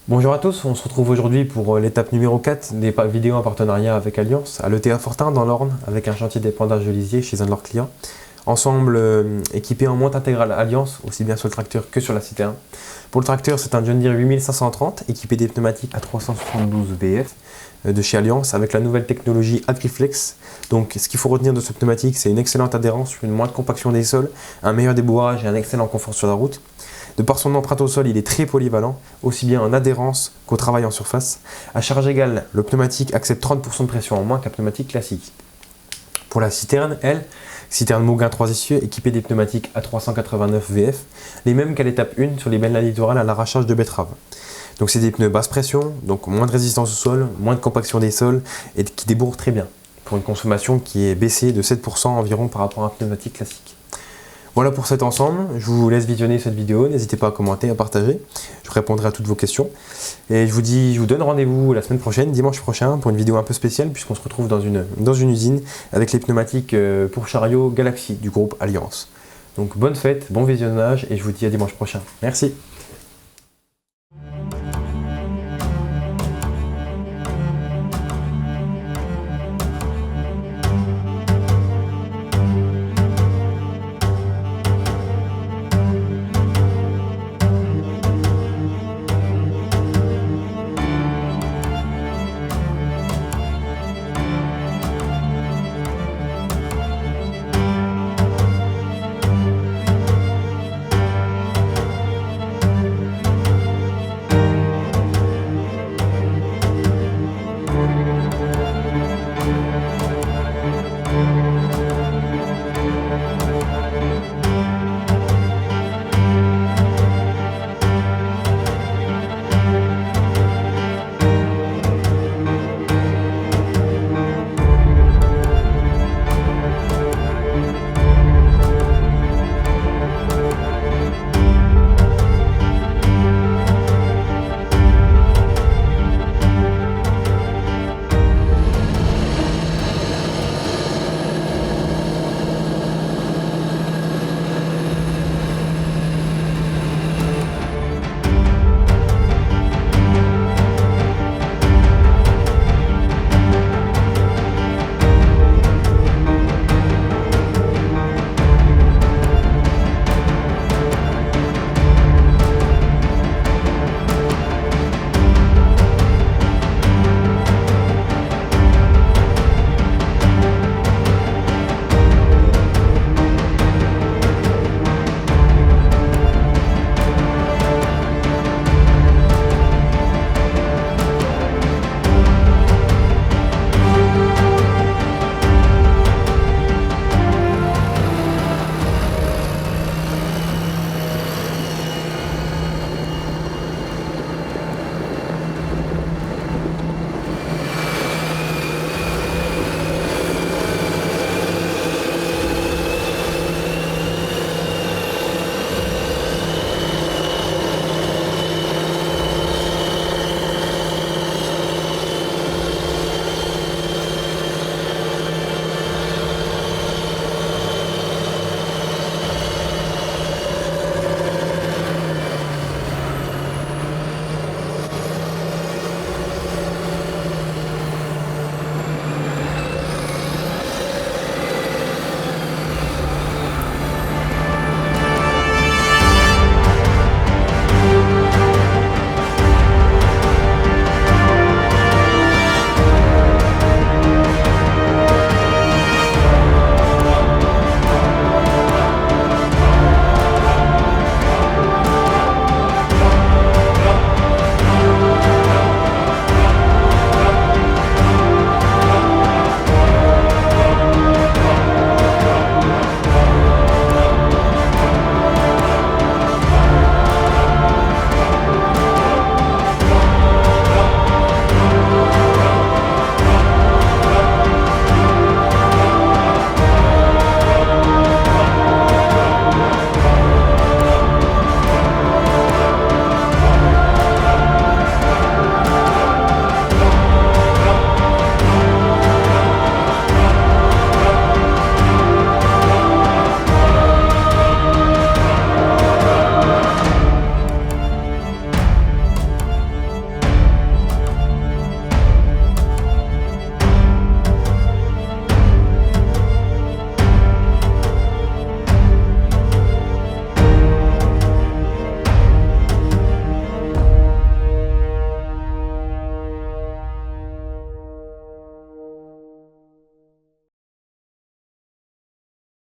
Bonjour à tous, on se retrouve aujourd'hui pour l'étape numéro 4 des vidéos en partenariat avec Alliance à l'ETA Fortin dans l'Orne avec un chantier d'épandage de lisier chez un de leurs clients. Ensemble équipés en monte intégrale Alliance, aussi bien sur le tracteur que sur la citerne. Pour le tracteur, c'est un John Deere 8530 équipé des pneumatiques à 372 VF de chez Alliance avec la nouvelle technologie Agriflex. Donc ce qu'il faut retenir de ce pneumatique, c'est une excellente adhérence, une moindre compaction des sols, un meilleur débourrage et un excellent confort sur la route. De par son empreinte au sol, il est très polyvalent, aussi bien en adhérence qu'au travail en surface. À charge égale, le pneumatique accepte 30% de pression en moins qu'un pneumatique classique. Pour la citerne, citerne Mauguin 3 essieux équipée des pneumatiques à 389 VF, les mêmes qu'à l'étape 1 sur les belles littorales à l'arrachage de betteraves. Donc c'est des pneus basse pression, donc moins de résistance au sol, moins de compaction des sols et qui débourrent très bien, pour une consommation qui est baissée de 7% environ par rapport à un pneumatique classique. Voilà pour cet ensemble, je vous laisse visionner cette vidéo, n'hésitez pas à commenter, à partager, je répondrai à toutes vos questions. Et je vous donne rendez-vous la semaine prochaine, dimanche prochain, pour une vidéo un peu spéciale, puisqu'on se retrouve dans une usine avec les pneumatiques pour chariot Galaxy du groupe Alliance. Donc bonne fête, bon visionnage, et je vous dis à dimanche prochain. Merci.